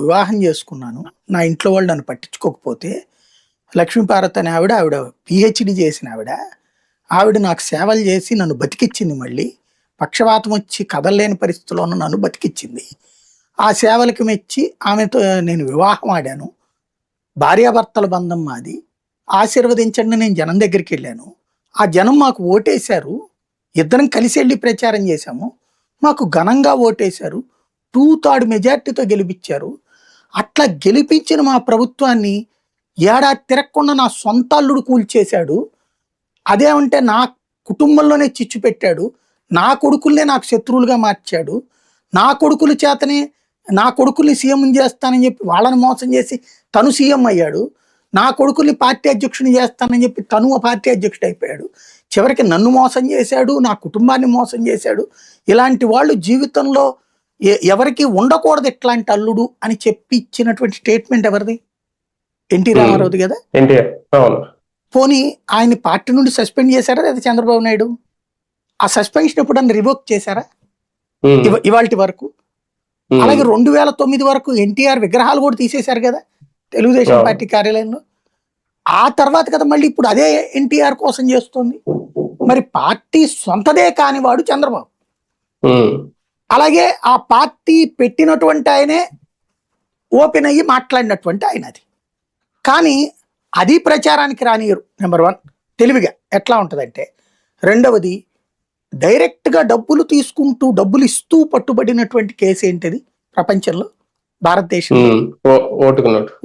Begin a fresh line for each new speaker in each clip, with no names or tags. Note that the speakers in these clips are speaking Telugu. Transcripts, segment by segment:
వివాహం చేసుకున్నాను. నా ఇంట్లో వాళ్ళు నన్ను పట్టించుకోకపోతే, లక్ష్మీపార్వతి అనే ఆవిడ పీహెచ్‌డీ చేసిన ఆవిడ. ఆవిడ నాకు సేవలు చేసి నన్ను బతికిచ్చింది మళ్ళీ. పక్షవాతం వచ్చి కదలలేని పరిస్థితిలో ఉన్న నన్ను బతికిచ్చింది. ఆ సేవలకి మెచ్చి ఆమెతో నేను వివాహం ఆడాను. భార్యాభర్తల బంధం మాది. ఆశీర్వదించండి నేను జనం దగ్గరికెళ్ళాను. ఆ జనం మాకు ఓటేశారు. ఇద్దరం కలిసి ఎళ్లి ప్రచారం చేశాము. మాకు ఘనంగా ఓటేశారు. 2/3 మెజార్టీతో గెలిపించారు. అట్లా గెలిపించిన మా ప్రభుత్వాన్ని ఏడాది తిరగకుండా నా సొంత అల్లుడు కూల్చేశాడు. అదేమంటే నా కుటుంబంలోనే చిచ్చు పెట్టాడు. నా కొడుకుల్నే నాకు శత్రువులుగా మార్చాడు. నా కొడుకుల చేతనే నా కొడుకుల్ని సీఎం చేస్తానని చెప్పి వాళ్ళని మోసం చేసి తను సీఎం అయ్యాడు. నా కొడుకుల్ని పార్టీ అధ్యక్షుని చేస్తానని చెప్పి తను పార్టీ అధ్యక్షుడు అయిపోయాడు. చివరికి నన్ను మోసం చేశాడు, నా కుటుంబాన్ని మోసం చేశాడు. ఇలాంటి వాళ్ళు జీవితంలో ఎవరికి ఉండకూడదు ఇట్లాంటి అల్లుడు అని చెప్పి ఇచ్చినటువంటి స్టేట్మెంట్ ఎవరిది? ఎన్టీ రామారావుది కదా. పోనీ ఆయన పార్టీ నుండి సస్పెండ్ చేశారా లేదా చంద్రబాబు నాయుడు? ఆ సస్పెన్షన్ ఎప్పుడన్నా రివోక్ చేశారా ఇవాల్టి వరకు? అలాగే 2009 వరకు ఎన్టీఆర్ విగ్రహాలు కూడా తీసేశారు కదా తెలుగుదేశం పార్టీ కార్యాలయంలో. ఆ తర్వాత కదా మళ్ళీ ఇప్పుడు అదే ఎన్టీఆర్ కోసం చేస్తుంది. మరి పార్టీ సొంతదే కానివాడు చంద్రబాబు. అలాగే ఆ పార్టీ పెట్టినటువంటి ఆయనే ఓపెన్ అయ్యి మాట్లాడినటువంటి ఆయన అది. కానీ అది ప్రచారానికి రానియరు. నెంబర్ 1 తెలివిగా ఎట్లా ఉంటుందంటే, రెండవది డైరెక్ట్గా డబ్బులు తీసుకుంటూ డబ్బులు ఇస్తూ పట్టుబడినటువంటి కేసు ఏంటిది ప్రపంచంలో? భారతదేశంలో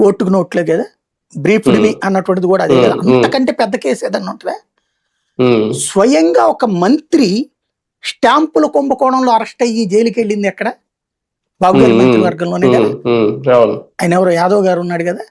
ఓటుకు నోట్లే కదా. బ్రీఫ్డ్ మీ అన్నటువంటిది కూడా అదే కదా. అంతకంటే పెద్ద కేసు ఏదన్నా ఉంటుందా? స్వయంగా ఒక మంత్రి స్టాంపుల కుంభకోణంలో అరెస్ట్ అయ్యి జైలుకి వెళ్ళింది ఎక్కడ? బాబు గారి మంత్రివర్గంలోనే కదా. ఆయన ఎవరో యాదవ్ గారు ఉన్నాడు కదా.